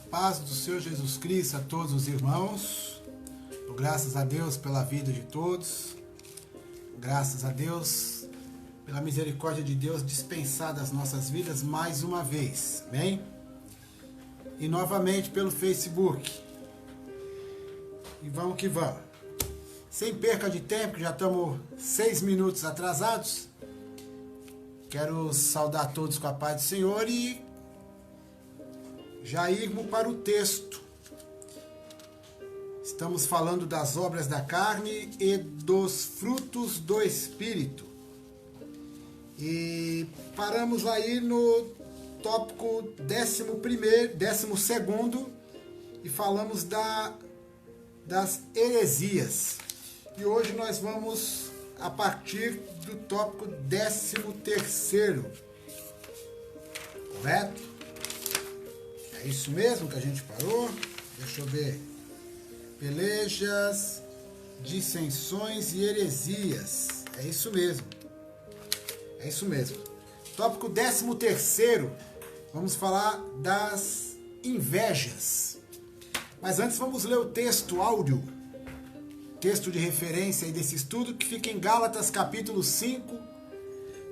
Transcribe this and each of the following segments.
paz do Senhor Jesus Cristo a todos os irmãos. Graças a Deus pela vida de todos. Graças a Deus pela misericórdia de Deus dispensada às nossas vidas mais uma vez. Amém? E novamente pelo Facebook. E vamos que vamos. Sem perca de tempo, que já estamos 6 minutos atrasados. Quero saudar todos com a paz do Senhor e já irmos para o texto. Estamos falando das obras da carne e dos frutos do Espírito. E paramos aí no tópico 12º e falamos das heresias. E hoje nós vamos a partir do tópico 13º. Correto? É isso mesmo que a gente parou? Deixa eu ver. Pelejas, dissensões e heresias. É isso mesmo. É isso mesmo. Tópico 13º. Vamos falar das invejas. Mas antes vamos ler o texto áudio. Texto de referência aí desse estudo, que fica em Gálatas capítulo 5,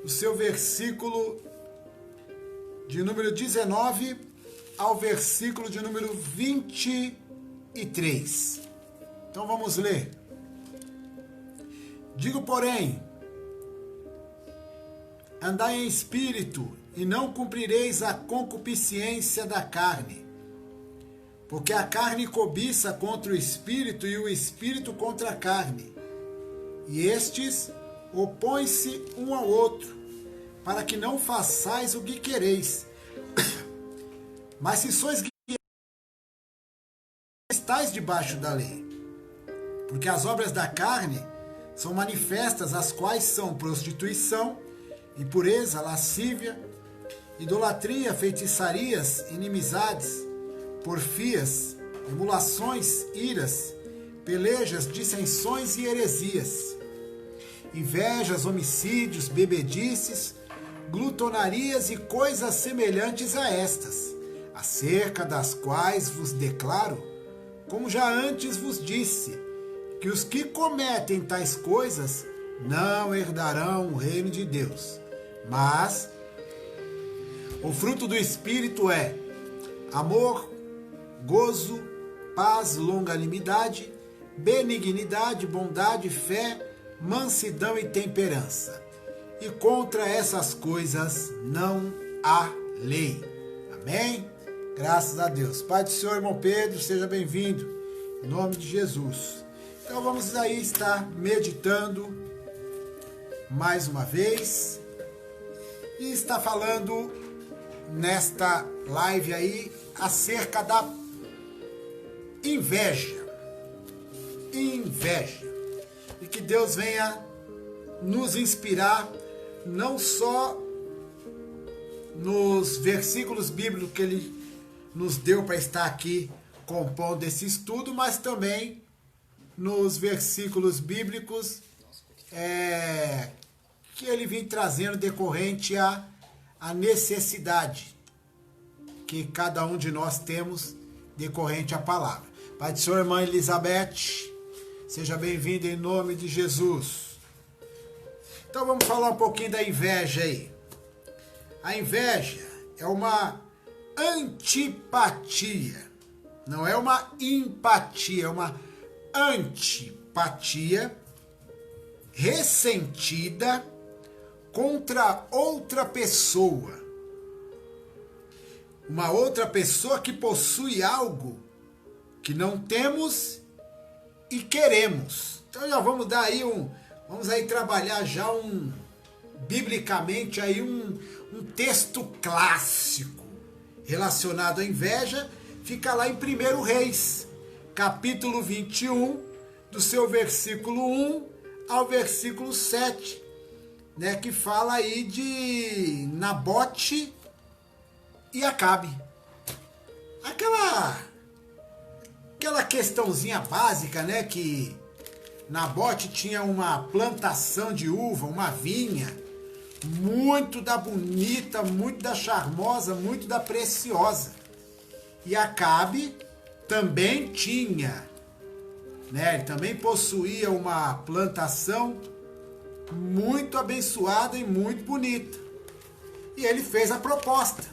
o seu versículo de número 19 ao versículo de número 23. Então vamos ler. Digo, porém, andai em espírito, e não cumprireis a concupiscência da carne. Porque a carne cobiça contra o espírito e o espírito contra a carne. E estes opõem-se um ao outro, para que não façais o que quereis. Mas se sois guiados, estáis debaixo da lei. Porque as obras da carne são manifestas, as quais são prostituição, impureza, lascívia, idolatria, feitiçarias, inimizades, porfias, emulações, iras, pelejas, dissensões e heresias, invejas, homicídios, bebedices, glutonarias e coisas semelhantes a estas, acerca das quais vos declaro, como já antes vos disse, que os que cometem tais coisas não herdarão o reino de Deus. Mas o fruto do Espírito é amor, gozo, paz, longanimidade, benignidade, bondade, fé, mansidão e temperança. E contra essas coisas não há lei. Amém? Graças a Deus. Pai do Senhor, irmão Pedro, seja bem-vindo. Em nome de Jesus. Então vamos aí estar meditando mais uma vez. E está falando nesta live aí acerca da inveja. E que Deus venha nos inspirar, não só nos versículos bíblicos que Ele nos deu para estar aqui compondo esse estudo, mas também nos versículos bíblicos que Ele vem trazendo decorrente à necessidade que cada um de nós temos decorrente à palavra. Pai do Senhor, irmã Elizabeth, seja bem-vinda em nome de Jesus. Então vamos falar um pouquinho da inveja aí. A inveja é uma antipatia, não é uma empatia, é uma antipatia ressentida contra outra pessoa. Uma outra pessoa que possui algo que não temos e queremos. Então já vamos dar aí vamos aí trabalhar já biblicamente aí um texto clássico relacionado à inveja. Fica lá em 1 Reis, capítulo 21, do seu versículo 1 ao versículo 7, né, que fala aí de Nabote e Acabe. Aquela questãozinha básica, né, que Nabote tinha uma plantação de uva, uma vinha, muito da bonita, muito da charmosa, muito da preciosa. E Acabe também tinha, né? Ele também possuía uma plantação muito abençoada e muito bonita. E ele fez a proposta,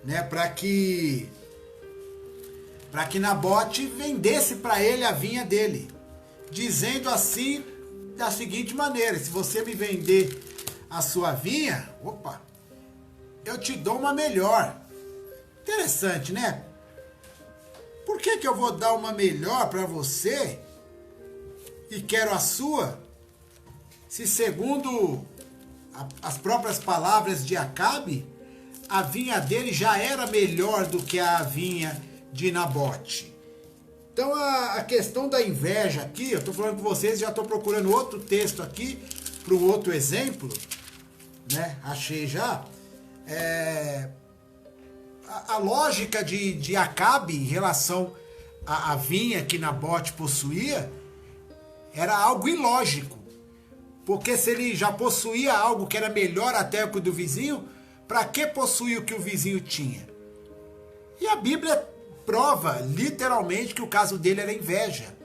né? Para que Nabote vendesse para ele a vinha dele, dizendo assim, da seguinte maneira: se você me vender a sua vinha, eu te dou uma melhor. Interessante, né? Por que eu vou dar uma melhor para você e quero a sua, se segundo as próprias palavras de Acabe, a vinha dele já era melhor do que a vinha de Nabote? Então a questão da inveja aqui, eu estou falando com vocês, já estou procurando outro texto aqui para um outro exemplo, né? Achei já. A lógica de Acabe em relação à vinha que Nabote possuía era algo ilógico. Porque se ele já possuía algo que era melhor até que o do vizinho, para que possuir o que o vizinho tinha? E a Bíblia prova literalmente que o caso dele era inveja.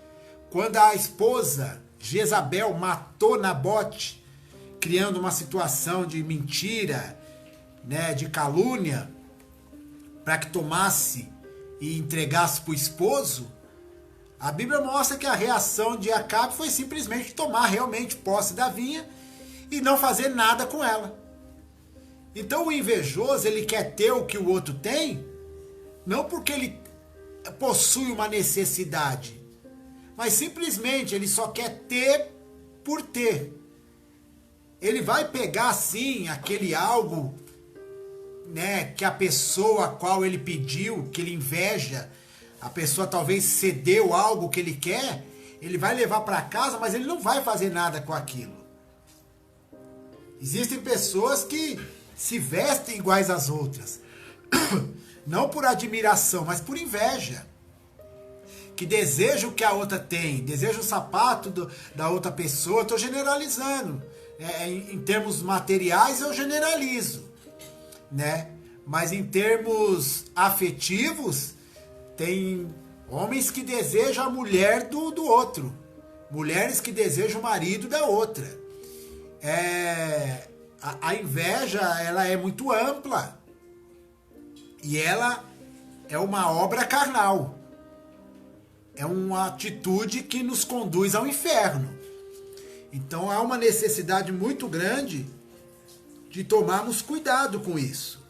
Quando a esposa Jezabel matou Nabote, criando uma situação de mentira, né, de calúnia, para que tomasse e entregasse para o esposo, a Bíblia mostra que a reação de Acabe foi simplesmente tomar realmente posse da vinha e não fazer nada com ela. Então o invejoso, ele quer ter o que o outro tem, não porque ele possui uma necessidade, mas simplesmente ele só quer ter por ter. Ele vai pegar sim aquele algo, né, que a pessoa a qual ele pediu, que ele inveja, a pessoa talvez cedeu algo que ele quer, ele vai levar para casa, mas ele não vai fazer nada com aquilo. Existem pessoas que se vestem iguais às outras, não por admiração, mas por inveja, que deseja o que a outra tem, deseja o sapato da outra pessoa. Estou generalizando, em termos materiais eu generalizo, né? Mas em termos afetivos, tem homens que desejam a mulher do outro, mulheres que desejam o marido da outra. A inveja, ela é muito ampla e ela é uma obra carnal, é uma atitude que nos conduz ao inferno. Então há uma necessidade muito grande de tomarmos cuidado com isso.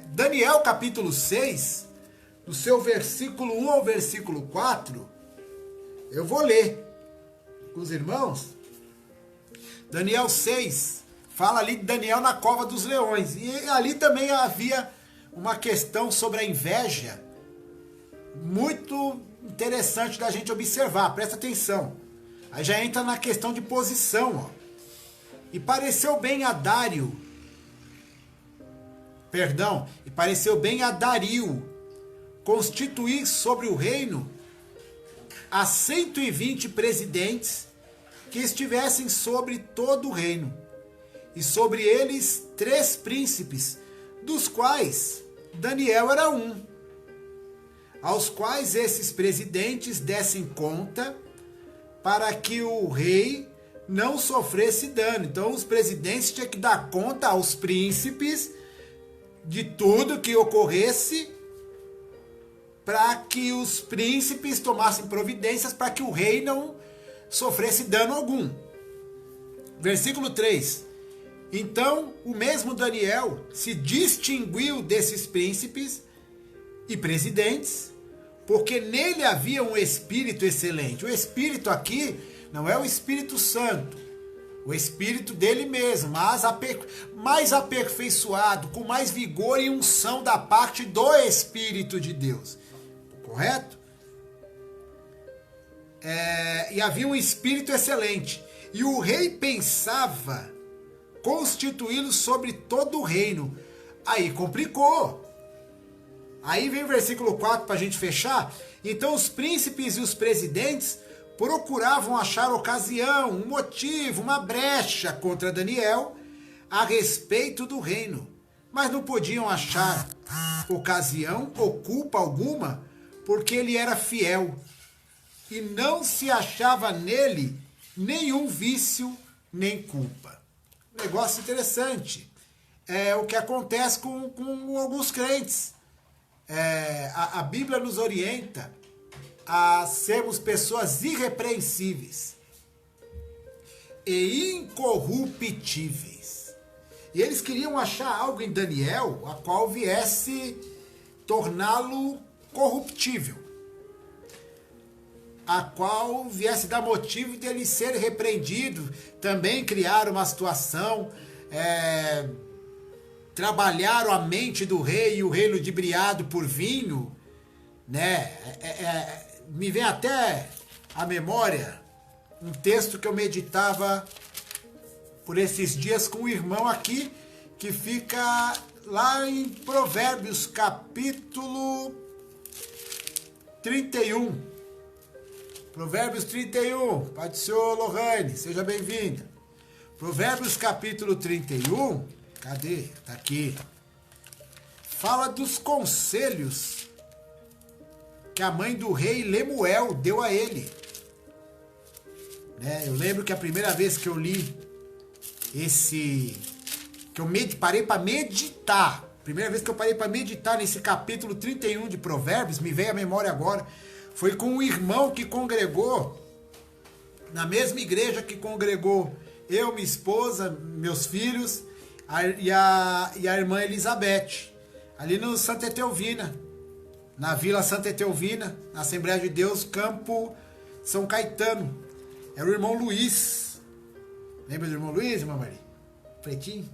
Daniel capítulo 6, do seu versículo 1 ao versículo 4, eu vou ler com os irmãos. Daniel 6, fala ali de Daniel na cova dos leões, e ali também havia uma questão sobre a inveja, muito interessante da gente observar, presta atenção. Aí já entra na questão de posição, ó. E pareceu bem a Dario constituir sobre o reino a 120 presidentes que estivessem sobre todo o reino, e sobre eles 3 príncipes, dos quais Daniel era um, aos quais esses presidentes dessem conta para que o rei não sofresse dano. Então os presidentes tinham que dar conta aos príncipes de tudo que ocorresse, para que os príncipes tomassem providências para que o rei não sofresse dano algum. Versículo 3. Então o mesmo Daniel se distinguiu desses príncipes e presidentes, porque nele havia um espírito excelente. O espírito aqui não é o Espírito Santo, o espírito dele mesmo, mas mais aperfeiçoado, com mais vigor e unção da parte do Espírito de Deus. Correto? E havia um espírito excelente. E o rei pensava constituí-lo sobre todo o reino. Aí complicou. Aí vem o versículo 4 para a gente fechar. Então os príncipes e os presidentes procuravam achar ocasião, um motivo, uma brecha contra Daniel a respeito do reino, mas não podiam achar ocasião ou culpa alguma, porque ele era fiel e não se achava nele nenhum vício nem culpa. Negócio interessante. É o que acontece com alguns crentes. A Bíblia nos orienta a sermos pessoas irrepreensíveis e incorruptíveis. E eles queriam achar algo em Daniel a qual viesse torná-lo corruptível, a qual viesse dar motivo de ele ser repreendido. Também criaram uma situação, trabalharam a mente do rei e o rei ludibriado por vinho, né? Me vem até à memória um texto que eu meditava por esses dias com o irmão aqui, que fica lá em Provérbios capítulo 31. Provérbios 31, Pai do Senhor Lohane, seja bem-vinda. Provérbios capítulo 31, cadê? Tá aqui. Fala dos conselhos que a mãe do rei Lemuel deu a ele. Eu lembro que a primeira vez que eu li que eu parei para meditar, primeira vez que eu parei para meditar nesse capítulo 31 de Provérbios, me veio à memória agora, foi com um irmão que congregou na mesma igreja que congregou eu, minha esposa, meus filhos e a irmã Elizabeth, ali no Santa Etelvina, na Vila Santa Etelvina, na Assembleia de Deus, Campo São Caetano. Era o irmão Luiz. Lembra do irmão Luiz, irmã Maria? Pretinho.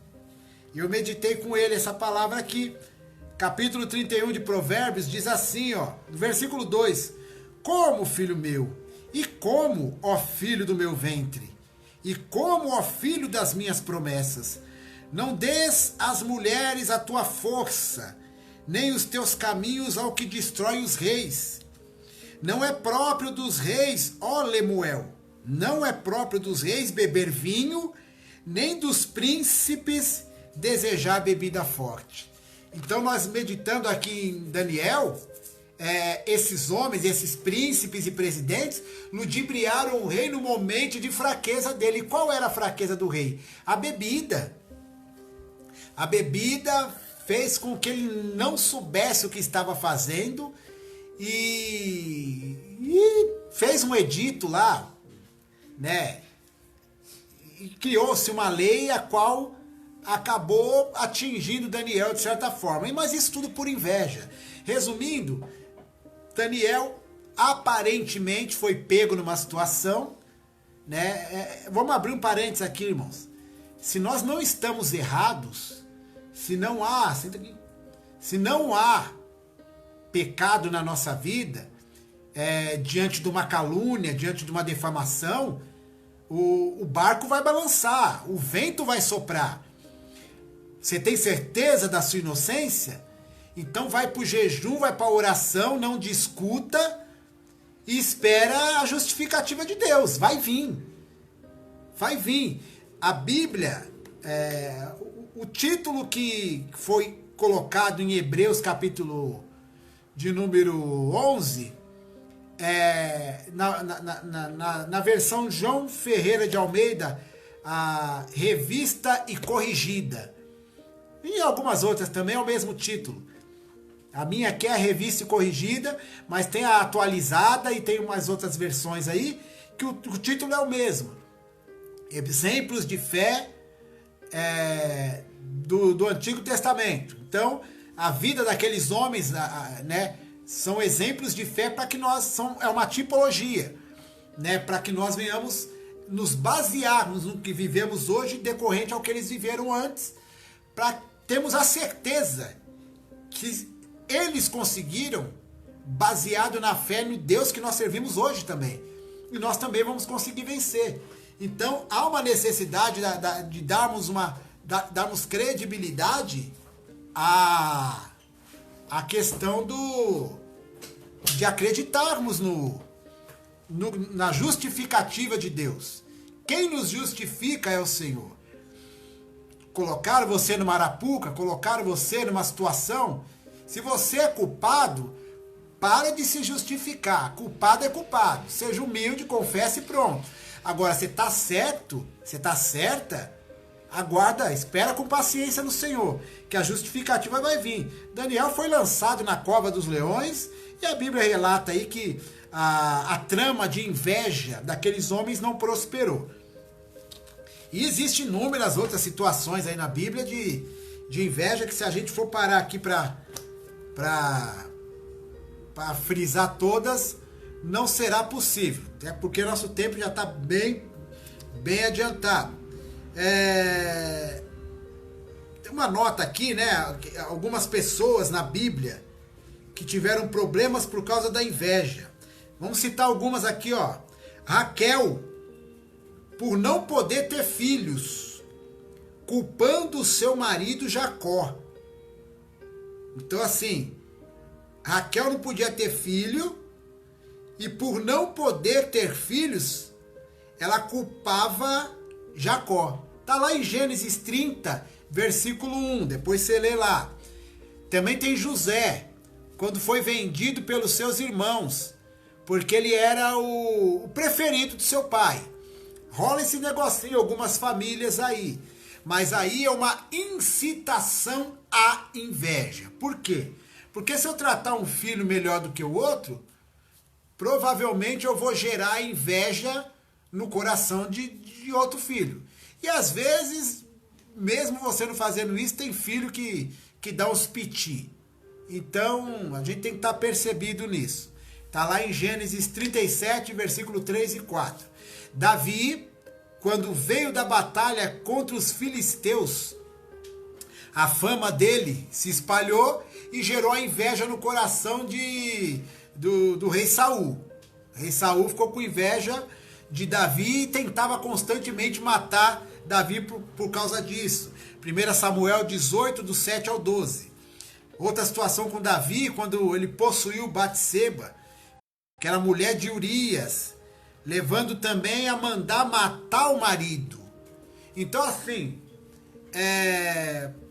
E eu meditei com ele essa palavra aqui. Capítulo 31 de Provérbios diz assim, ó, no versículo 2: Como, filho meu, e como, ó filho do meu ventre, e como, ó filho das minhas promessas, não des às mulheres a tua força, nem os teus caminhos ao que destrói os reis. Não é próprio dos reis, ó Lemuel, não é próprio dos reis beber vinho, nem dos príncipes desejar bebida forte. Então nós meditando aqui em Daniel, esses homens, esses príncipes e presidentes, ludibriaram o rei no momento de fraqueza dele. E qual era a fraqueza do rei? A bebida. A bebida fez com que ele não soubesse o que estava fazendo e fez um edito lá, né? E criou-se uma lei a qual acabou atingindo Daniel de certa forma. Mas isso tudo por inveja. Resumindo, Daniel aparentemente foi pego numa situação, né? Vamos abrir um parênteses aqui, irmãos. Se nós não estamos errados, se não há pecado na nossa vida, diante de uma calúnia, diante de uma defamação, o barco vai balançar, o vento vai soprar. Você tem certeza da sua inocência? Então vai para o jejum, vai para a oração, não discuta e espera a justificativa de Deus. Vai vir. Vai vir. A Bíblia, o título que foi colocado em Hebreus capítulo de número 11, na versão João Ferreira de Almeida, a revista e corrigida. E algumas outras também é o mesmo título. A minha aqui é a revista e corrigida, mas tem a atualizada e tem umas outras versões aí, que o título é o mesmo. Exemplos de fé do Antigo Testamento. Então, a vida daqueles homens, né, são exemplos de fé para que nós... é uma tipologia, né, para que nós venhamos nos basearmos no que vivemos hoje, decorrente ao que eles viveram antes, para termos a certeza que eles conseguiram, baseado na fé no Deus que nós servimos hoje também. E nós também vamos conseguir vencer. Então, há uma necessidade de darmos credibilidade à questão de acreditarmos na justificativa de Deus. Quem nos justifica é o Senhor. Colocaram você numa arapuca, colocaram você numa situação Se você é culpado, para de se justificar. Culpado é culpado. Seja humilde, confesse e pronto. Agora, você está certo, você está certa, aguarda, espera com paciência no Senhor, que a justificativa vai vir. Daniel foi lançado na cova dos leões e a Bíblia relata aí que a trama de inveja daqueles homens não prosperou. E existem inúmeras outras situações aí na Bíblia de inveja que, se a gente for parar aqui para frisar todas, não será possível. Até porque nosso tempo já está bem adiantado. Tem uma nota aqui, né? Algumas pessoas na Bíblia que tiveram problemas por causa da inveja. Vamos citar algumas aqui, ó. Raquel, por não poder ter filhos, culpando o seu marido Jacó. Então, assim, Raquel não podia ter filho e, por não poder ter filhos, ela culpava Jacó. Tá lá em Gênesis 30, versículo 1, depois você lê lá. Também tem José, quando foi vendido pelos seus irmãos, porque ele era o preferido do seu pai. Rola esse negocinho em algumas famílias aí. Mas aí é uma incitação à inveja. Por quê? Porque se eu tratar um filho melhor do que o outro, provavelmente eu vou gerar inveja no coração de outro filho. E às vezes, mesmo você não fazendo isso, tem filho que dá uns piti. Então, a gente tem que estar percebido nisso. Está lá em Gênesis 37, versículo 3 e 4. Davi, quando veio da batalha contra os filisteus, a fama dele se espalhou e gerou a inveja no coração do rei Saul. O rei Saul ficou com inveja de Davi e tentava constantemente matar Davi por causa disso. 1 Samuel 18, do 7 ao 12. Outra situação com Davi, quando ele possuiu Batseba, que era mulher de Urias, levando também a mandar matar o marido. Então, assim,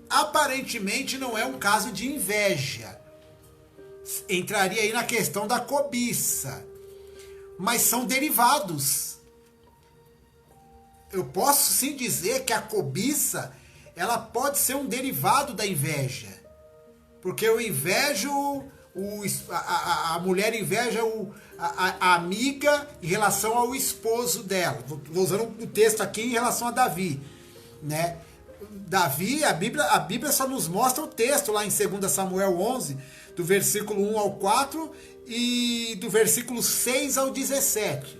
aparentemente não é um caso de inveja. Entraria aí na questão da cobiça. Mas são derivados. Eu posso sim dizer que a cobiça, ela pode ser um derivado da inveja. Porque eu invejo, a mulher inveja a amiga em relação ao esposo dela. Vou usando o texto aqui em relação a Davi, né? Davi, a Bíblia só nos mostra o texto lá em 2 Samuel 11, do versículo 1 ao 4 e do versículo 6 ao 17.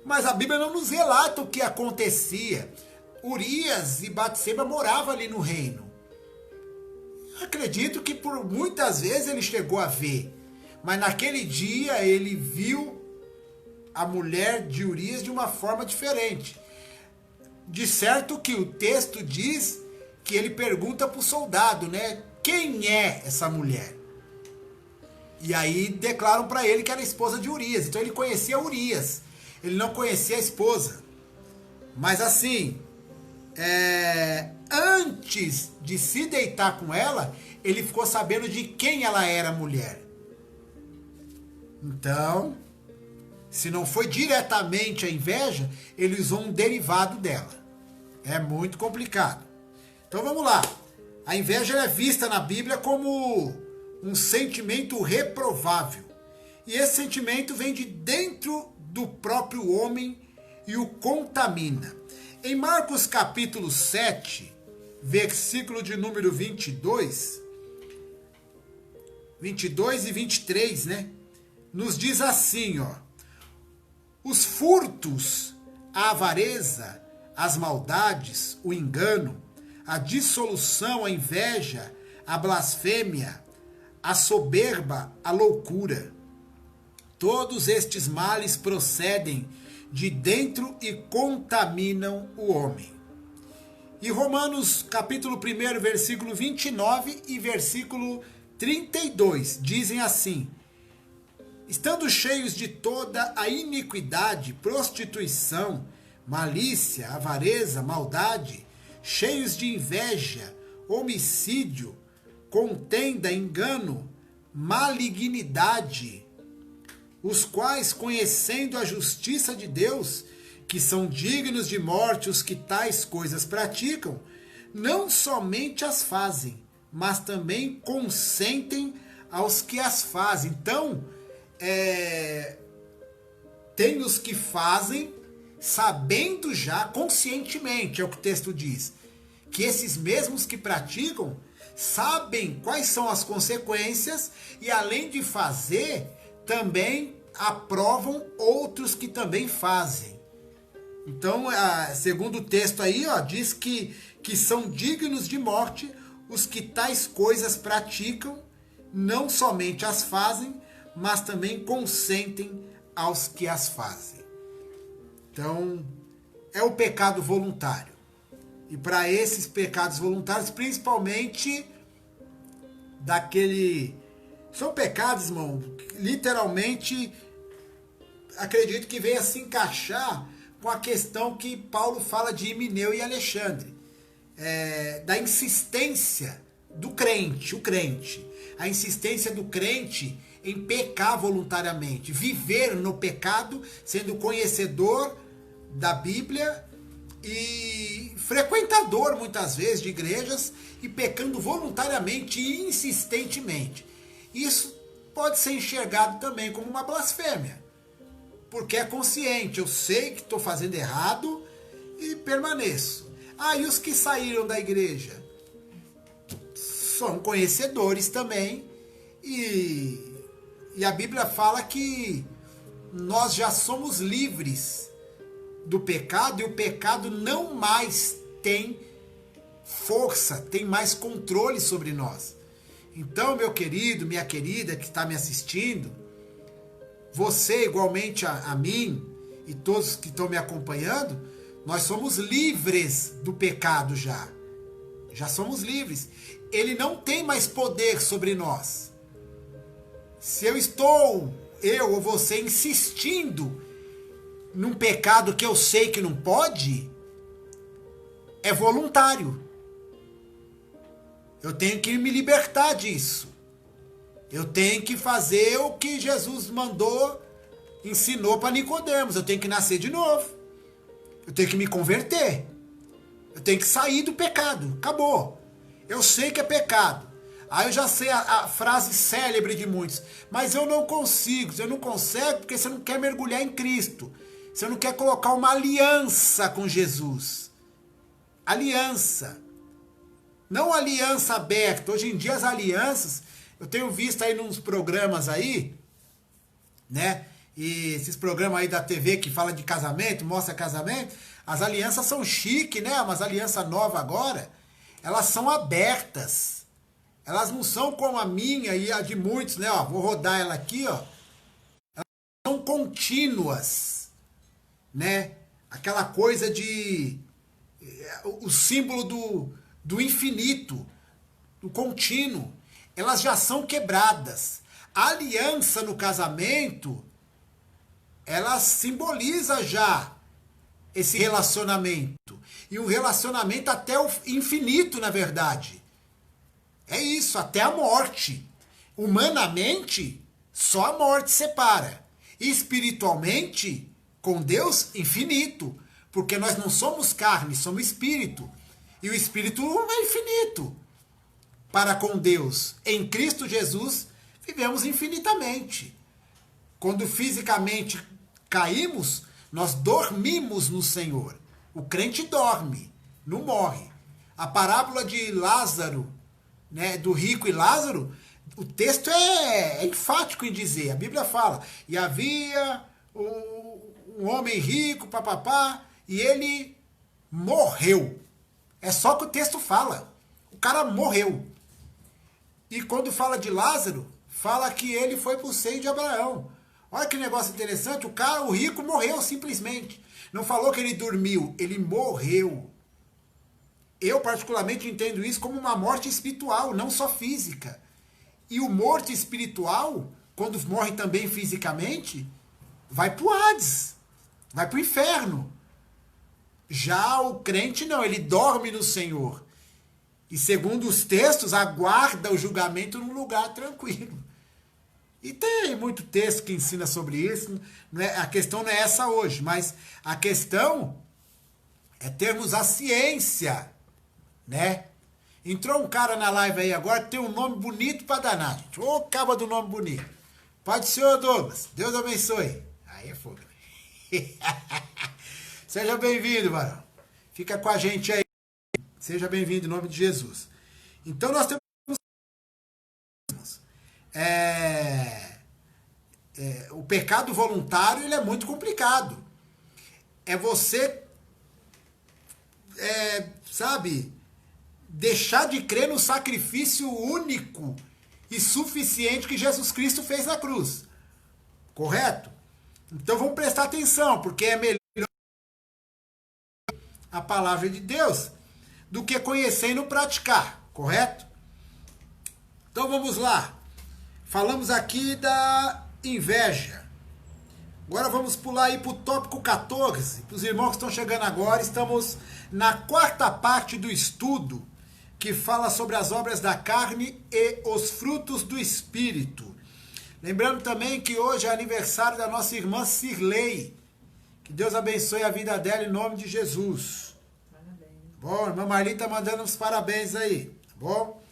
Mas a Bíblia não nos relata o que acontecia. Urias e Batseba moravam ali no reino. Acredito que por muitas vezes ele chegou a ver. Mas naquele dia ele viu a mulher de Urias de uma forma diferente. De certo que o texto diz que ele pergunta para o soldado, né? Quem é essa mulher? E aí declaram para ele que era a esposa de Urias. Então ele conhecia Urias. Ele não conhecia a esposa. Mas assim, antes de se deitar com ela, ele ficou sabendo de quem ela era mulher. Então, se não foi diretamente a inveja, ele usou um derivado dela. É muito complicado. Então vamos lá. A inveja é vista na Bíblia como um sentimento reprovável. E esse sentimento vem de dentro do próprio homem e o contamina. Em Marcos capítulo 7, versículo de número 22 e 23, né? Nos diz assim, ó. Os furtos, a avareza, as maldades, o engano, a dissolução, a inveja, a blasfêmia, a soberba, a loucura. Todos estes males procedem de dentro e contaminam o homem. E Romanos capítulo 1, versículo 29 e versículo 32 dizem assim: estando cheios de toda a iniquidade, prostituição, malícia, avareza, maldade, cheios de inveja, homicídio, contenda, engano, malignidade, os quais, conhecendo a justiça de Deus, que são dignos de morte os que tais coisas praticam, não somente as fazem, mas também consentem aos que as fazem. Então, tem os que fazem sabendo já conscientemente, é o que o texto diz, que esses mesmos que praticam sabem quais são as consequências e, além de fazer, também aprovam outros que também fazem. Então, segundo o texto aí, diz que são dignos de morte os que tais coisas praticam, não somente as fazem, mas também consentem aos que as fazem. Então, é o pecado voluntário. E para esses pecados voluntários, principalmente são pecados, irmão, literalmente, acredito que venha se encaixar com a questão que Paulo fala de Himeneu e Alexandre, da insistência do crente, a insistência do crente em pecar voluntariamente, viver no pecado, sendo conhecedor da Bíblia e frequentador, muitas vezes, de igrejas e pecando voluntariamente e insistentemente. Isso pode ser enxergado também como uma blasfêmia, porque é consciente, eu sei que estou fazendo errado e permaneço. E os que saíram da igreja são conhecedores também, e a Bíblia fala que nós já somos livres do pecado e o pecado não mais tem força, tem mais controle sobre nós. Então, meu querido, minha querida que está me assistindo, você igualmente a mim e todos que estão me acompanhando, nós somos livres do pecado já. Já somos livres. Ele não tem mais poder sobre nós. Se eu ou você, insistindo num pecado que eu sei que não pode, é voluntário. Eu tenho que me libertar disso. Eu tenho que fazer o que Jesus ensinou para Nicodemos. Eu tenho que nascer de novo. Eu tenho que me converter. Eu tenho que sair do pecado. Acabou. Eu sei que é pecado. Aí eu já sei a frase célebre de muitos. Mas eu não consigo. Você não consegue porque você não quer mergulhar em Cristo. Você não quer colocar uma aliança com Jesus. Aliança. Não aliança aberta. Hoje em dia as alianças, eu tenho visto aí nos programas aí, né? E esses programas aí da TV que fala de casamento, mostra casamento, as alianças são chique, né? Umas alianças novas agora, elas são abertas. Elas não são como a minha e a de muitos, né? Vou rodar ela aqui, ó. Elas são contínuas, né? Aquela coisa de o símbolo do infinito, do contínuo. Elas já são quebradas. A aliança no casamento, ela simboliza já esse relacionamento. E um relacionamento até o infinito, na verdade. É isso, até a morte. Humanamente, só a morte separa. E espiritualmente, com Deus, infinito. Porque nós não somos carne, somos espírito. E o espírito é infinito. Para com Deus, em Cristo Jesus, vivemos infinitamente. Quando fisicamente caímos, nós dormimos no Senhor. O crente dorme, não morre. A parábola de Lázaro, né, do rico e Lázaro, o texto é enfático em dizer. A Bíblia fala, e havia um homem rico, papapá, e ele morreu. É só o que o texto fala. O cara morreu. E quando fala de Lázaro, fala que ele foi para o seio de Abraão. Olha que negócio interessante, o rico morreu simplesmente. Não falou que ele dormiu, ele morreu. Eu particularmente entendo isso como uma morte espiritual, não só física. E o morto espiritual, quando morre também fisicamente, vai para o Hades, vai para o inferno. Já o crente não, ele dorme no Senhor. E segundo os textos, aguarda o julgamento num lugar tranquilo. E tem muito texto que ensina sobre isso. A questão não é essa hoje, mas a questão é termos a ciência, né? Entrou um cara na live aí agora que tem um nome bonito pra danar, gente. Ô, caba do nome bonito. Pode ser, ô Douglas. Deus abençoe. Aí é fogo. Seja bem-vindo, varão. Fica com a gente aí. Seja bem-vindo em nome de Jesus. Então nós temos... o pecado voluntário, ele é muito complicado. É você... sabe... deixar de crer no sacrifício único e suficiente que Jesus Cristo fez na cruz. Correto? Então vamos prestar atenção, porque é melhor a palavra de Deus do que conhecer e não praticar. Correto? Então vamos lá. Falamos aqui da inveja. Agora vamos pular aí para o tópico 14. Para os irmãos que estão chegando agora, estamos na quarta parte do estudo que fala sobre as obras da carne e os frutos do Espírito. Lembrando também que hoje é aniversário da nossa irmã Cirlei. Que Deus abençoe a vida dela em nome de Jesus. Parabéns. Bom, a irmã Marli está mandando uns parabéns aí. Tá bom?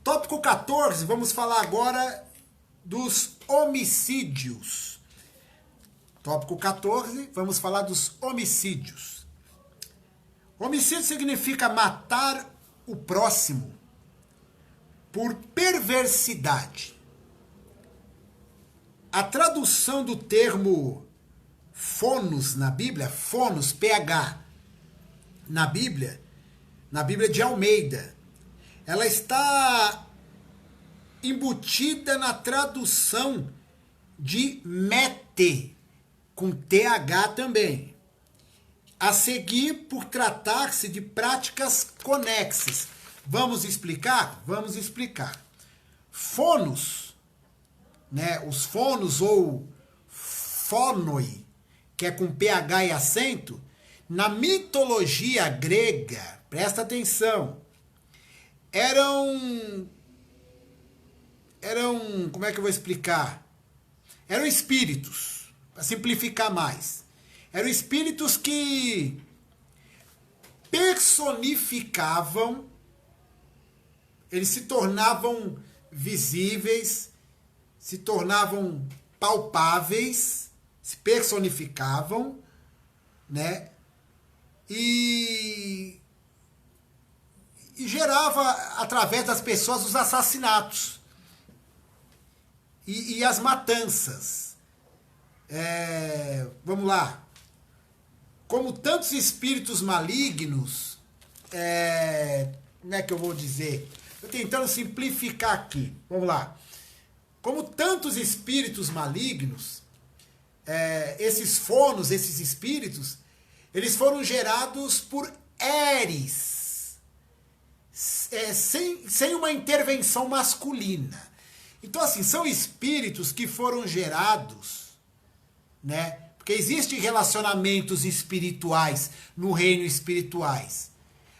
Tópico 14, vamos falar agora dos homicídios. Tópico 14, vamos falar dos homicídios. Homicídio significa matar o próximo por perversidade. A tradução do termo fonos na Bíblia, fonos, PH, na Bíblia de Almeida, ela está embutida na tradução de mete, com TH também. A seguir, por tratar-se de práticas conexas. Vamos explicar? Vamos explicar. Fonos, né? Os fonos ou fonoi, que é com PH e acento, na mitologia grega, presta atenção, eram, como é que eu vou explicar? Eram espíritos, para simplificar mais. Eram espíritos que personificavam, eles se tornavam visíveis, se tornavam palpáveis, se personificavam, né? E gerava, através das pessoas, os assassinatos e as matanças. Vamos lá. Como tantos espíritos malignos, como é que eu vou dizer? Estou tentando simplificar aqui. Vamos lá. Como tantos espíritos malignos, esses fonos, esses espíritos, eles foram gerados por Eris, sem uma intervenção masculina. Então, assim, são espíritos que foram gerados, né? Porque existem relacionamentos espirituais no reino espirituais.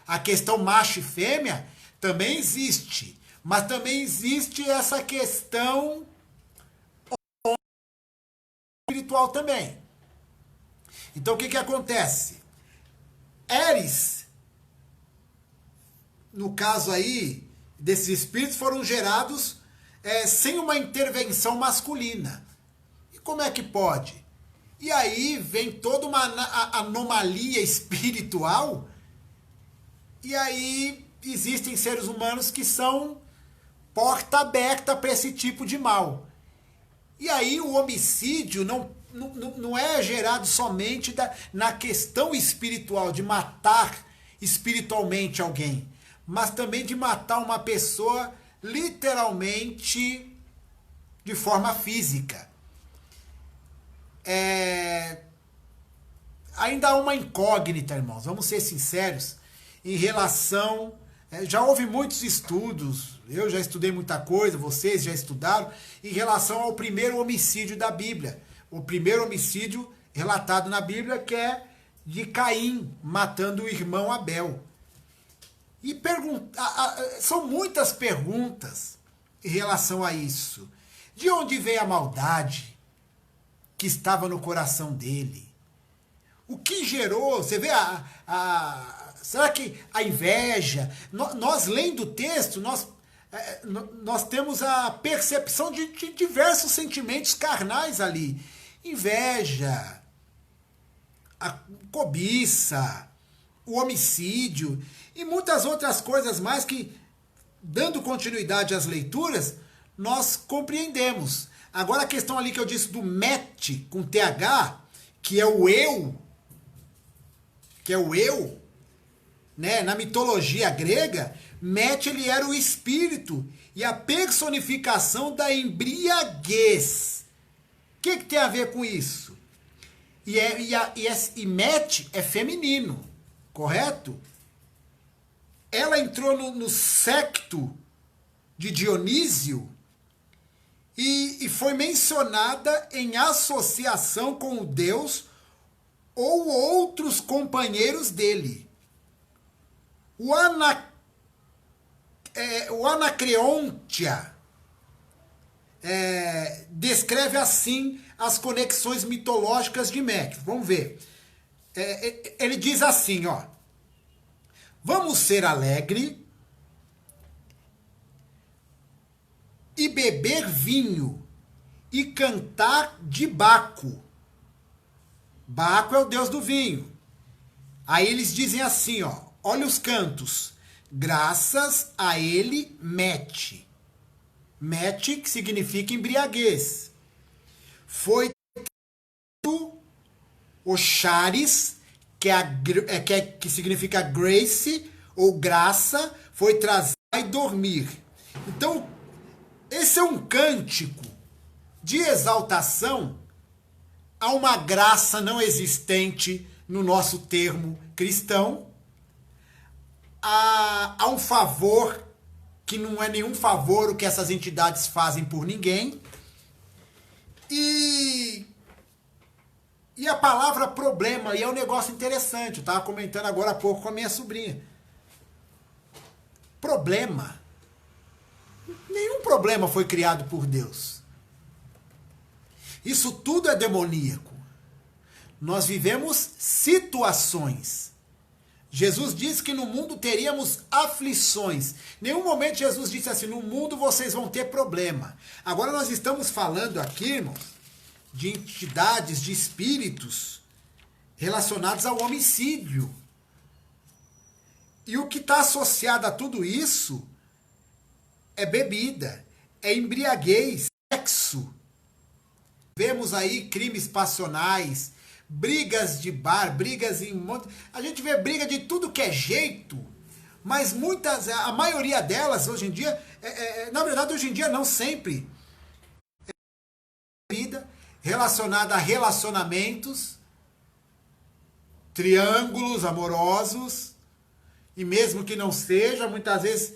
A questão macho e fêmea também existe. Mas também existe essa questão espiritual também. Então o que acontece? Eris, no caso aí, desses espíritos foram gerados sem uma intervenção masculina. E como é que pode? E aí vem toda uma anomalia espiritual, e aí existem seres humanos que são porta aberta para esse tipo de mal. E aí o homicídio não é gerado somente na questão espiritual, de matar espiritualmente alguém, mas também de matar uma pessoa literalmente de forma física. Ainda há uma incógnita, irmãos, vamos ser sinceros, em relação... já houve muitos estudos, eu já estudei muita coisa, vocês já estudaram, em relação ao primeiro homicídio da Bíblia. O primeiro homicídio relatado na Bíblia, que é de Caim matando o irmão Abel. E são muitas perguntas em relação a isso. De onde veio a maldade que estava no coração dele? O que gerou? Você vê será que a inveja? Nós lendo o texto, nós temos a percepção de diversos sentimentos carnais ali. Inveja, a cobiça, o homicídio e muitas outras coisas mais que, dando continuidade às leituras, nós compreendemos. Agora a questão ali que eu disse do met com TH, que é o eu, né? Na mitologia grega, met ele era o espírito e a personificação da embriaguez. O que tem a ver com isso? E met é feminino, correto? Ela entrou no secto de Dionísio e foi mencionada em associação com o deus ou outros companheiros dele. O Anacreontia descreve assim as conexões mitológicas de Met. Vamos ver. Ele diz assim, ó. Vamos ser alegre e beber vinho e cantar de Baco. Baco é o deus do vinho. Aí eles dizem assim, ó. Olha os cantos. Graças a ele, Met. Met, que significa embriaguez. Foi o Charis, que significa grace ou graça, foi trazer e dormir. Então, esse é um cântico de exaltação a uma graça não existente no nosso termo cristão, a um favor que não é nenhum favor o que essas entidades fazem por ninguém, e a palavra problema, e é um negócio interessante, eu estava comentando agora há pouco com a minha sobrinha. Problema. Nenhum problema foi criado por Deus. Isso tudo é demoníaco. Nós vivemos situações. Jesus disse que no mundo teríamos aflições. Em nenhum momento Jesus disse assim, no mundo vocês vão ter problema. Agora nós estamos falando aqui, irmãos, de entidades, de espíritos relacionados ao homicídio. E o que está associado a tudo isso é bebida, é embriaguez, sexo. Vemos aí crimes passionais, brigas de bar, brigas em monte. A gente vê briga de tudo que é jeito, mas a maioria delas hoje em dia, na verdade hoje em dia não sempre, vida relacionada a relacionamentos, triângulos amorosos, e mesmo que não seja, muitas vezes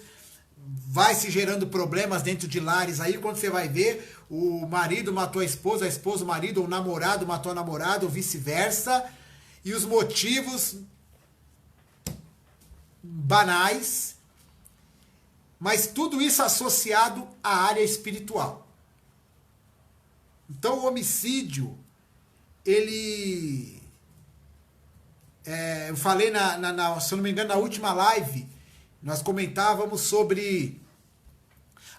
vai se gerando problemas dentro de lares aí, quando você vai ver, o marido matou a esposa o marido, ou o namorado matou a namorada, ou vice-versa, e os motivos banais, mas tudo isso associado à área espiritual. Então o homicídio, ele... eu falei, se eu não me engano, na última live, nós comentávamos sobre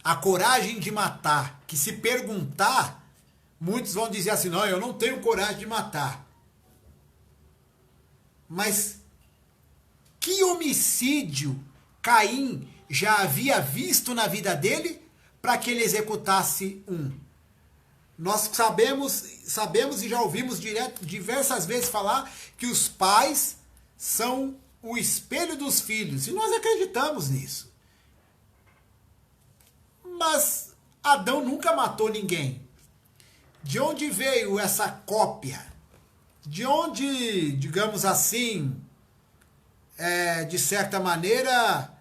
a coragem de matar, que se perguntar, muitos vão dizer assim, não, eu não tenho coragem de matar. Mas que homicídio Caim já havia visto na vida dele para que ele executasse um? Nós sabemos e já ouvimos diversas vezes falar que os pais são o espelho dos filhos, e nós acreditamos nisso. Mas Adão nunca matou ninguém. De onde veio essa cópia? De onde, digamos assim, de certa maneira,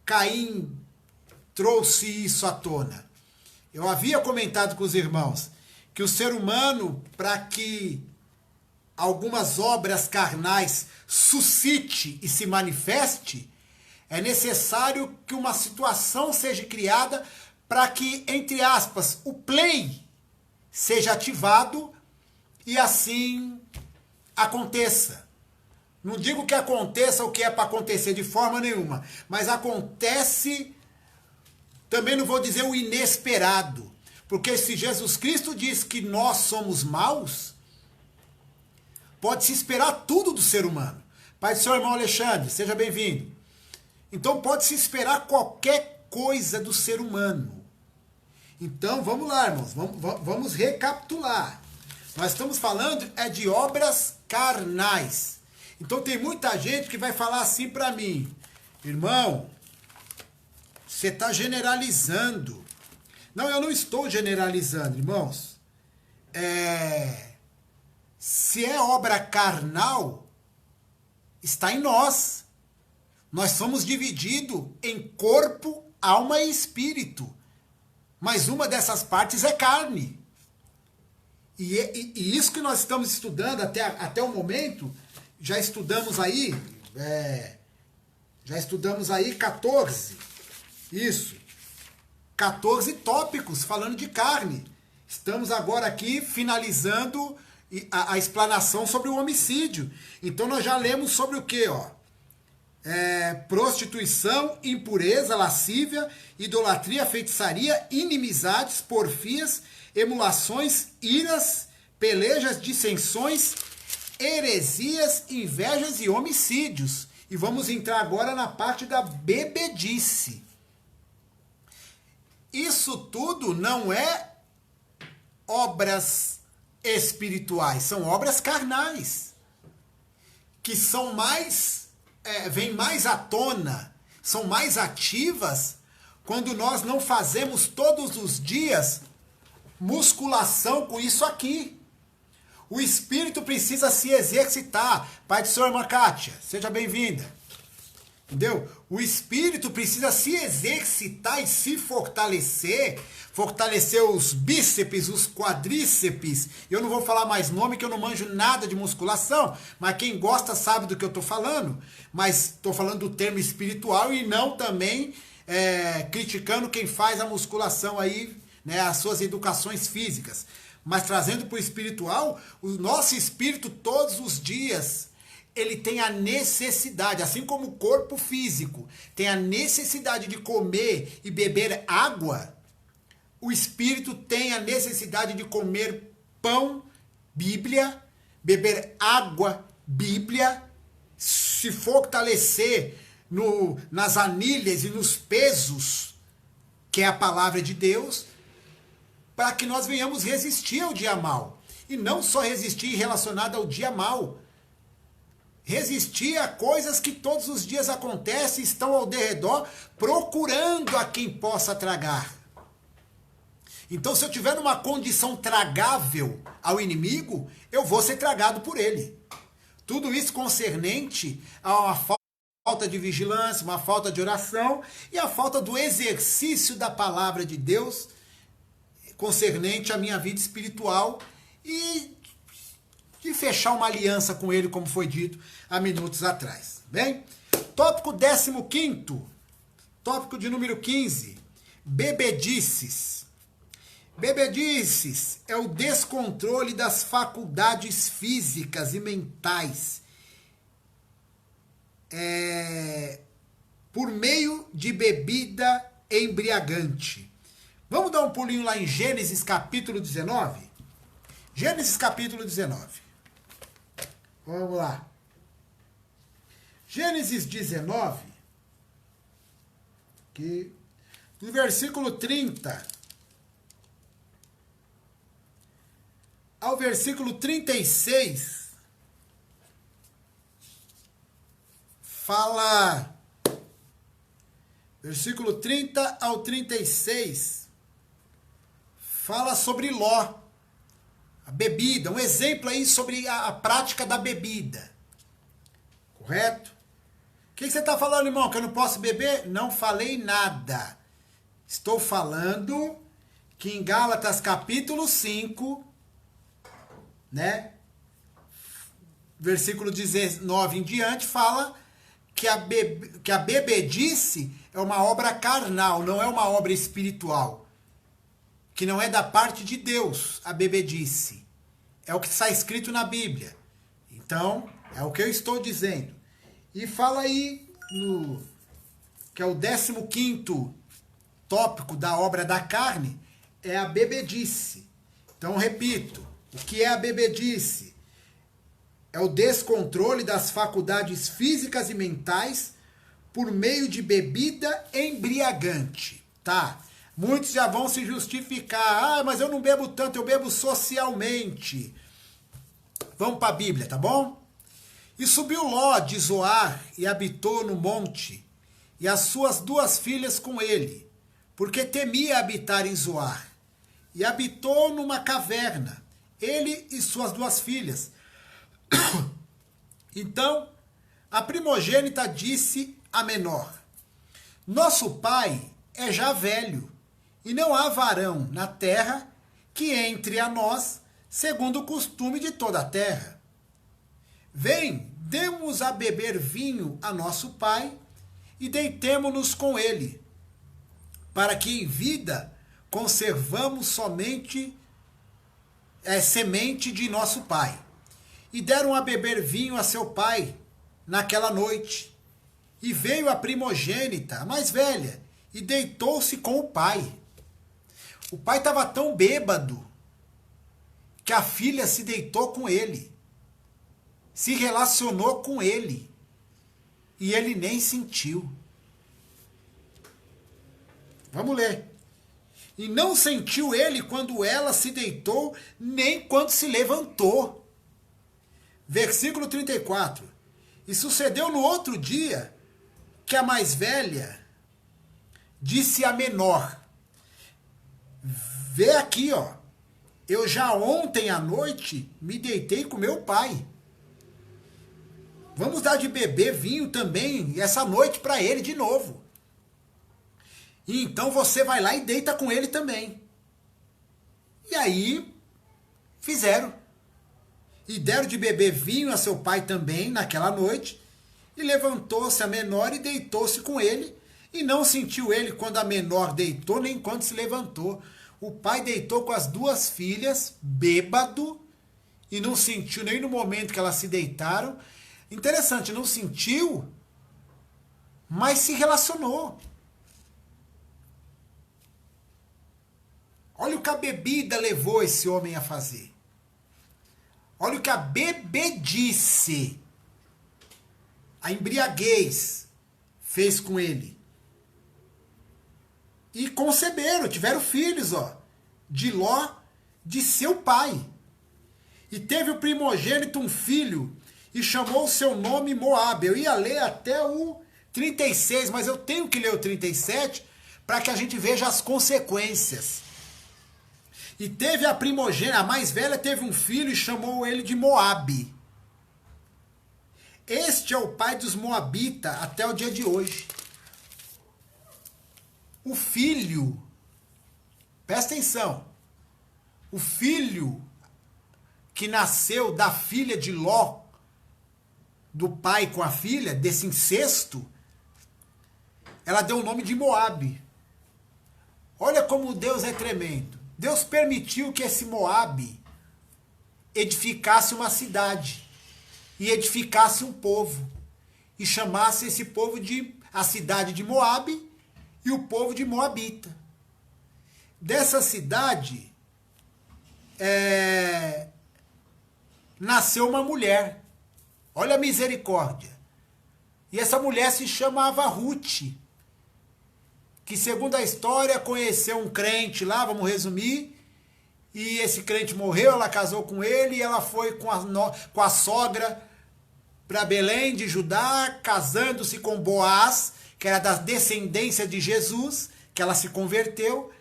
Caim trouxe isso à tona? Eu havia comentado com os irmãos que o ser humano, para que algumas obras carnais suscite e se manifeste, É necessário que uma situação seja criada para que, entre aspas, o play seja ativado e assim aconteça. Não digo que aconteça o que é para acontecer de forma nenhuma, mas acontece, também não vou dizer o inesperado, porque se Jesus Cristo diz que nós somos maus, pode-se esperar tudo do ser humano. Pai do seu irmão Alexandre, seja bem-vindo. Então pode-se esperar qualquer coisa do ser humano. Então vamos lá, irmãos, vamos recapitular. Nós estamos falando de obras carnais. Então tem muita gente que vai falar assim para mim: irmão, você está generalizando. Não, eu não estou generalizando, irmãos. Se é obra carnal, está em nós. Nós somos divididos em corpo, alma e espírito. Mas uma dessas partes é carne. E isso que nós estamos estudando até o momento, já estudamos aí 14. Isso. 14 tópicos falando de carne. Estamos agora aqui finalizando a explanação sobre o homicídio. Então nós já lemos sobre o quê? Prostituição, impureza, lascívia, idolatria, feitiçaria, inimizades, porfias, emulações, iras, pelejas, dissensões, heresias, invejas e homicídios. E vamos entrar agora na parte da bebedice. Isso tudo não é obras espirituais, são obras carnais, que são vêm mais à tona, são mais ativas quando nós não fazemos todos os dias musculação com isso aqui. O espírito precisa se exercitar. Pai do Senhor, irmã Kátia, seja bem-vinda. Entendeu? O espírito precisa se exercitar e se fortalecer os bíceps, os quadríceps. Eu não vou falar mais nome, que eu não manjo nada de musculação, mas quem gosta sabe do que eu estou falando. Mas estou falando do termo espiritual e não também criticando quem faz a musculação aí, né, as suas educações físicas. Mas trazendo para o espiritual, o nosso espírito todos os dias, ele tem a necessidade, assim como o corpo físico tem a necessidade de comer e beber água, o espírito tem a necessidade de comer pão, Bíblia, beber água, Bíblia, se fortalecer nas anilhas e nos pesos, que é a palavra de Deus, para que nós venhamos resistir ao dia mal. E não só resistir relacionado ao dia mal, resistir a coisas que todos os dias acontecem, estão ao derredor, procurando a quem possa tragar. Então, se eu tiver numa condição tragável ao inimigo, eu vou ser tragado por ele. Tudo isso concernente a uma falta de vigilância, uma falta de oração e a falta do exercício da palavra de Deus concernente à minha vida espiritual e de fechar uma aliança com ele, como foi dito há minutos atrás. Bem? Tópico 15º, tópico de número 15, bebedices. Bebedices é o descontrole das faculdades físicas e mentais por meio de bebida embriagante. Vamos dar um pulinho lá em Gênesis capítulo 19? Gênesis capítulo 19. Vamos lá. Gênesis 19, que no versículo 30 ao versículo 36, fala, versículo 30 ao 36, fala sobre Ló, a bebida, um exemplo aí sobre a prática da bebida, correto? O que você está falando, irmão, que eu não posso beber? Não falei nada, estou falando que em Gálatas capítulo 5, né, versículo 19 em diante, fala que a bebedice é uma obra carnal, não é uma obra espiritual. Que não é da parte de Deus, a bebedice. É o que está escrito na Bíblia. Então, é o que eu estou dizendo. E fala aí, que é o 15º tópico da obra da carne, é a bebedice. Então, repito, o que é a bebedice? É o descontrole das faculdades físicas e mentais por meio de bebida embriagante, tá? Muitos já vão se justificar. Mas eu não bebo tanto, eu bebo socialmente. Vamos para a Bíblia, tá bom? E subiu Ló de Zoar e habitou no monte, e as suas 2 filhas com ele, porque temia habitar em Zoar. E habitou numa caverna, ele e suas 2 filhas. Então, a primogênita disse à menor: Nosso pai é já velho, e não há varão na terra que entre a nós, segundo o costume de toda a terra. Vem, demos a beber vinho a nosso pai, e deitemo-nos com ele, para que em vida conservamos somente semente de nosso pai. E deram a beber vinho a seu pai naquela noite. E veio a primogênita, a mais velha, e deitou-se com o pai. O pai estava tão bêbado que a filha se deitou com ele, se relacionou com ele, e ele nem sentiu. Vamos ler. E não sentiu ele quando ela se deitou, nem quando se levantou. Versículo 34. E sucedeu no outro dia que a mais velha disse à menor: Vê aqui, ó, eu já ontem à noite me deitei com meu pai. Vamos dar de beber vinho também essa noite para ele de novo. E então você vai lá e deita com ele também. E aí fizeram. E deram de beber vinho a seu pai também naquela noite. E levantou-se a menor e deitou-se com ele. E não sentiu ele quando a menor deitou, nem quando se levantou. O pai deitou com as 2 filhas, bêbado, e não sentiu nem no momento que elas se deitaram. Interessante, não sentiu, mas se relacionou. Olha o que a bebida levou esse homem a fazer. Olha o que a bebedice, a embriaguez, fez com ele. E conceberam, tiveram filhos, ó, de Ló, de seu pai. E teve o primogênito um filho, e chamou o seu nome Moabe. Eu ia ler até o 36, mas eu tenho que ler o 37 para que a gente veja as consequências. E teve a primogênita, a mais velha, teve um filho e chamou ele de Moabe. Este é o pai dos Moabitas até o dia de hoje. O filho, presta atenção, o filho que nasceu da filha de Ló, do pai com a filha, desse incesto, ela deu o nome de Moabe. Olha como Deus é tremendo. Deus permitiu que esse Moabe edificasse uma cidade e edificasse um povo e chamasse esse povo de a cidade de Moabe e o povo de Moabita. Dessa cidade nasceu uma mulher. Olha a misericórdia. E essa mulher se chamava Ruth, que segundo a história conheceu um crente lá, vamos resumir, e esse crente morreu, ela casou com ele e ela foi com a sogra para Belém de Judá, casando-se com Boaz, que era da descendência de Jesus, que ela se converteu.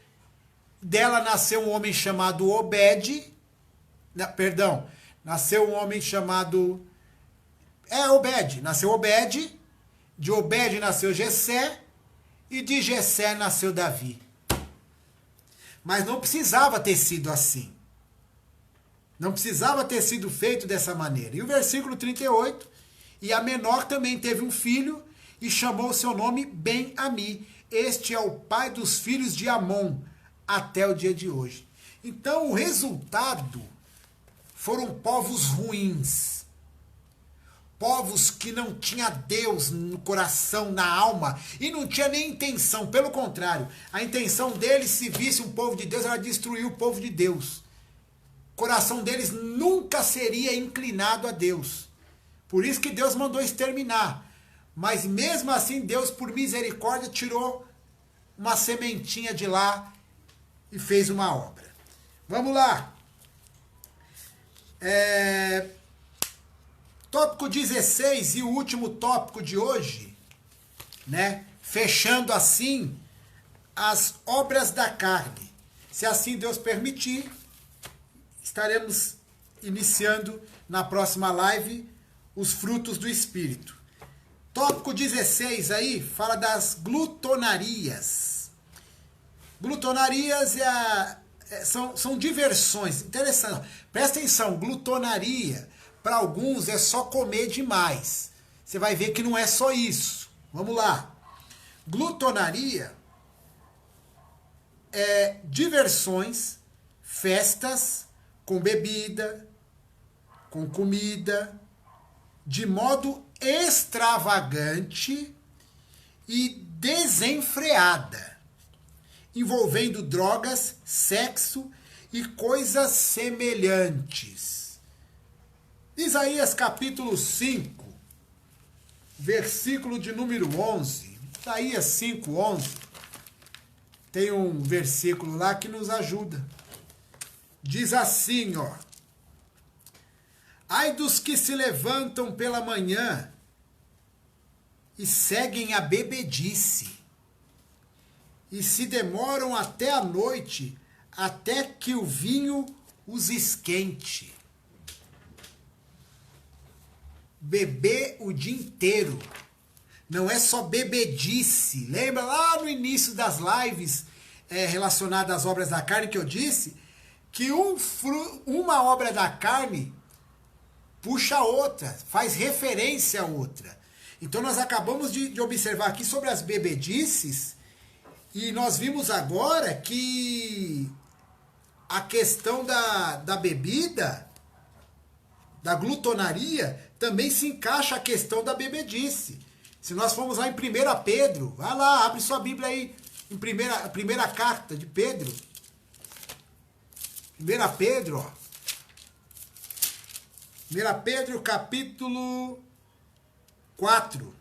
Dela nasceu um homem chamado Obed, nasceu um homem chamado Obed, nasceu Obed, de Obed nasceu Jessé, e de Jessé nasceu Davi. Mas não precisava ter sido assim. Não precisava ter sido feito dessa maneira. E o versículo 38, E a menor também teve um filho e chamou seu nome Ben-Ami. Este é o pai dos filhos de Amon até o dia de hoje. Então o resultado foram povos ruins. Povos que não tinha Deus no coração, na alma, e não tinha nem intenção, pelo contrário, a intenção deles, se visse um povo de Deus, era destruir o povo de Deus. O coração deles nunca seria inclinado a Deus. Por isso que Deus mandou exterminar. Mas mesmo assim, Deus, por misericórdia, tirou uma sementinha de lá e fez uma obra. Vamos lá. Tópico 16 e o último tópico de hoje, né? Fechando assim as obras da carne. Se assim Deus permitir, estaremos iniciando na próxima live os frutos do Espírito. Tópico 16 aí fala das glutonarias. Glutonarias são diversões. Interessante. Presta atenção, glutonaria para alguns é só comer demais. Você vai ver que não é só isso. Vamos lá. Glutonaria é diversões, festas com bebida, com comida, de modo extravagante e desenfreada, envolvendo drogas, sexo e coisas semelhantes. Isaías capítulo 5, versículo de número 11. Isaías 5, 11. Tem um versículo lá que nos ajuda. Diz assim, ó. Ai dos que se levantam pela manhã e seguem a bebedice, e se demoram até a noite, até que o vinho os esquente. Beber o dia inteiro. Não é só bebedice. Lembra lá no início das lives relacionadas às obras da carne que eu disse que uma obra da carne puxa a outra, faz referência a outra. Então nós acabamos de observar aqui sobre as bebedices e nós vimos agora que a questão da bebida, da glutonaria, também se encaixa a questão da bebedice. Se nós formos lá em 1 Pedro, vai lá, abre sua Bíblia aí, em primeira carta de Pedro. 1 Pedro, ó. 1 Pedro capítulo 4.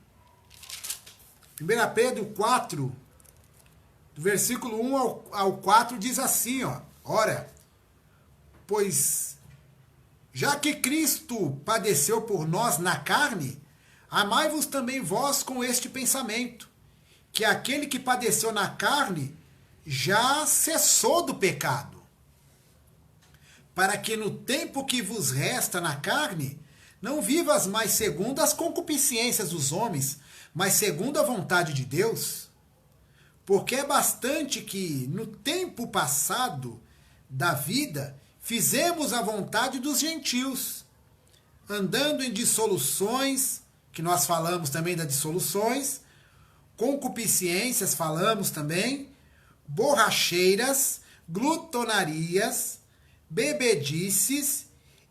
1 Pedro 4, do versículo 1 ao 4, diz assim, ó. Ora, pois já que Cristo padeceu por nós na carne, amai-vos também vós com este pensamento, que aquele que padeceu na carne já cessou do pecado, para que no tempo que vos resta na carne, não vivas mais segundo as concupiscências dos homens, mas segundo a vontade de Deus. Porque é bastante que, no tempo passado da vida, fizemos a vontade dos gentios, andando em dissoluções, que nós falamos também das dissoluções, concupiscências, falamos também, borracheiras, glutonarias, bebedices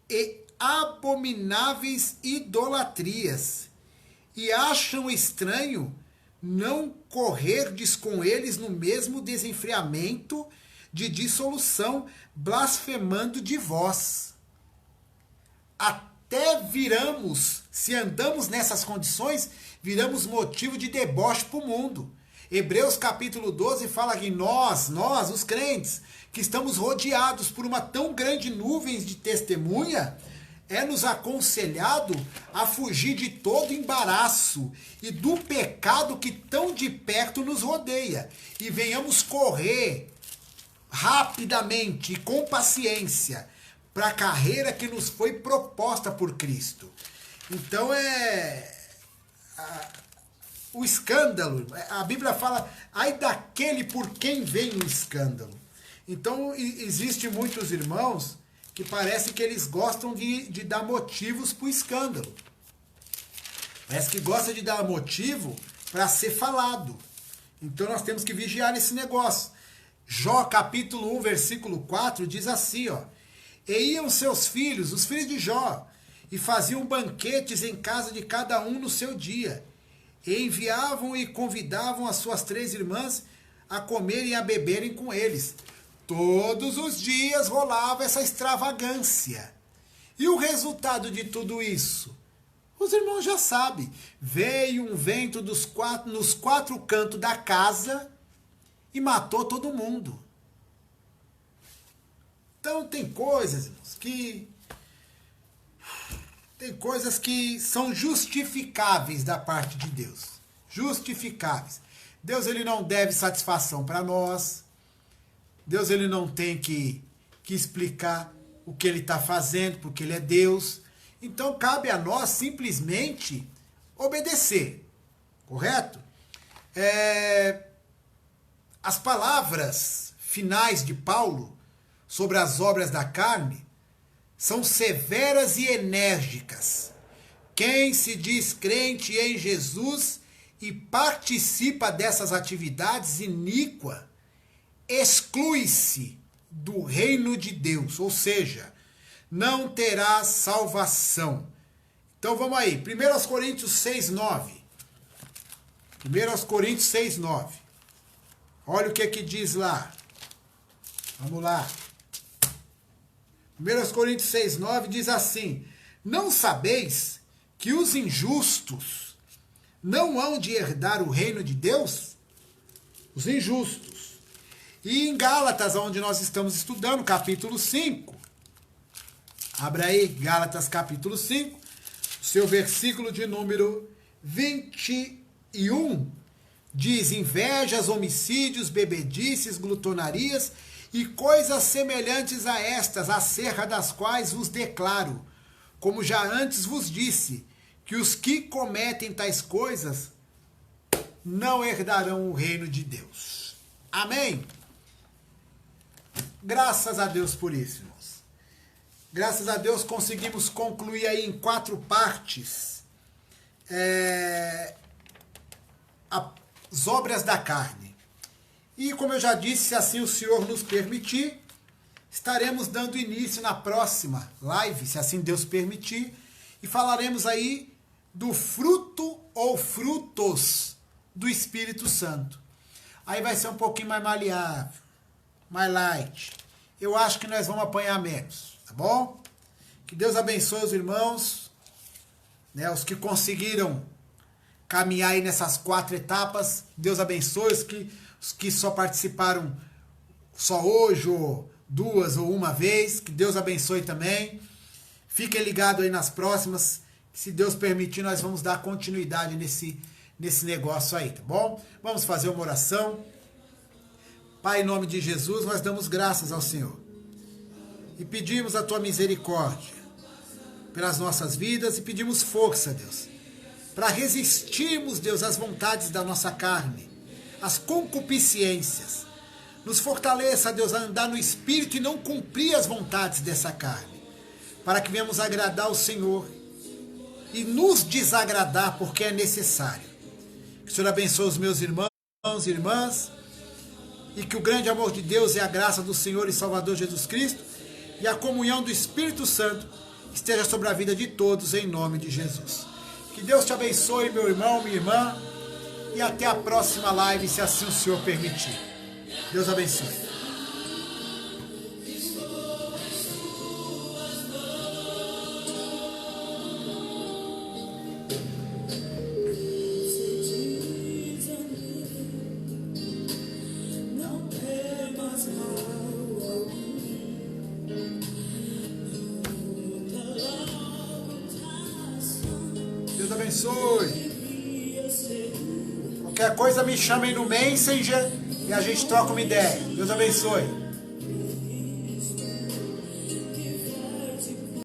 e abomináveis idolatrias, e acham estranho não correrdes com eles no mesmo desenfreamento de dissolução, blasfemando de vós. Até viramos, se andamos nessas condições, viramos motivo de deboche para o mundo. Hebreus capítulo 12 fala que nós, os crentes, que estamos rodeados por uma tão grande nuvem de testemunha, é nos aconselhado a fugir de todo embaraço e do pecado que tão de perto nos rodeia, e venhamos correr rapidamente e com paciência para a carreira que nos foi proposta por Cristo. Então o escândalo, a Bíblia fala, ai daquele por quem vem o escândalo. Então existem muitos irmãos que parece que eles gostam de dar motivos para o escândalo. Parece que gosta de dar motivo para ser falado. Então nós temos que vigiar nesse negócio. Jó capítulo 1, versículo 4 diz assim, ó. E iam seus filhos, os filhos de Jó, e faziam banquetes em casa de cada um no seu dia. E enviavam e convidavam as suas 3 irmãs a comerem e a beberem com eles. Todos os dias rolava essa extravagância. E o resultado de tudo isso? Os irmãos já sabem. Veio um vento nos 4 cantos da casa e matou todo mundo. Então tem coisas, irmãos, que são justificáveis da parte de Deus. Justificáveis. Deus ele não deve satisfação para nós. Deus ele não tem que explicar o que ele está fazendo, porque ele é Deus. Então cabe a nós simplesmente obedecer. Correto? As palavras finais de Paulo sobre as obras da carne são severas e enérgicas. Quem se diz crente em Jesus e participa dessas atividades iníquas, exclui-se do reino de Deus, ou seja, não terá salvação. Então vamos aí, 1 Coríntios 6:9. 1 Coríntios 6:9. Olha o que diz lá. Vamos lá. 1 Coríntios 6:9 diz assim: não sabeis que os injustos não hão de herdar o reino de Deus? Os injustos. E em Gálatas, onde nós estamos estudando, capítulo 5. Abra aí, Gálatas capítulo 5, seu versículo de número 21. Diz: invejas, homicídios, bebedices, glutonarias e coisas semelhantes a estas, acerca das quais vos declaro, como já antes vos disse, que os que cometem tais coisas não herdarão o reino de Deus. Amém? Graças a Deus por isso, irmãos. Graças a Deus conseguimos concluir aí em 4 partes as obras da carne. E como eu já disse, se assim o Senhor nos permitir, estaremos dando início na próxima live, se assim Deus permitir, e falaremos aí do fruto ou frutos do Espírito Santo. Aí vai ser um pouquinho mais maleável, mais light. Eu acho que nós vamos apanhar menos, tá bom? Que Deus abençoe os irmãos, né, os que conseguiram caminhar aí nessas 4 etapas. Deus abençoe os que só participaram só hoje, ou 2 ou 1 vez. Que Deus abençoe também. Fiquem ligados aí nas próximas. Se Deus permitir, nós vamos dar continuidade nesse negócio aí, tá bom? Vamos fazer uma oração. Pai, em nome de Jesus, nós damos graças ao Senhor. E pedimos a Tua misericórdia pelas nossas vidas e pedimos força, Deus, para resistirmos, Deus, às vontades da nossa carne, às concupiscências. Nos fortaleça, Deus, a andar no Espírito e não cumprir as vontades dessa carne, para que venhamos agradar o Senhor e nos desagradar porque é necessário. Que o Senhor abençoe os meus irmãos e irmãs, e que o grande amor de Deus e a graça do Senhor e Salvador Jesus Cristo e a comunhão do Espírito Santo esteja sobre a vida de todos, em nome de Jesus. Que Deus te abençoe, meu irmão, minha irmã, e até a próxima live, se assim o Senhor permitir. Deus abençoe. Deus abençoe. Qualquer coisa me chamem no Messenger e a gente troca uma ideia. Deus abençoe.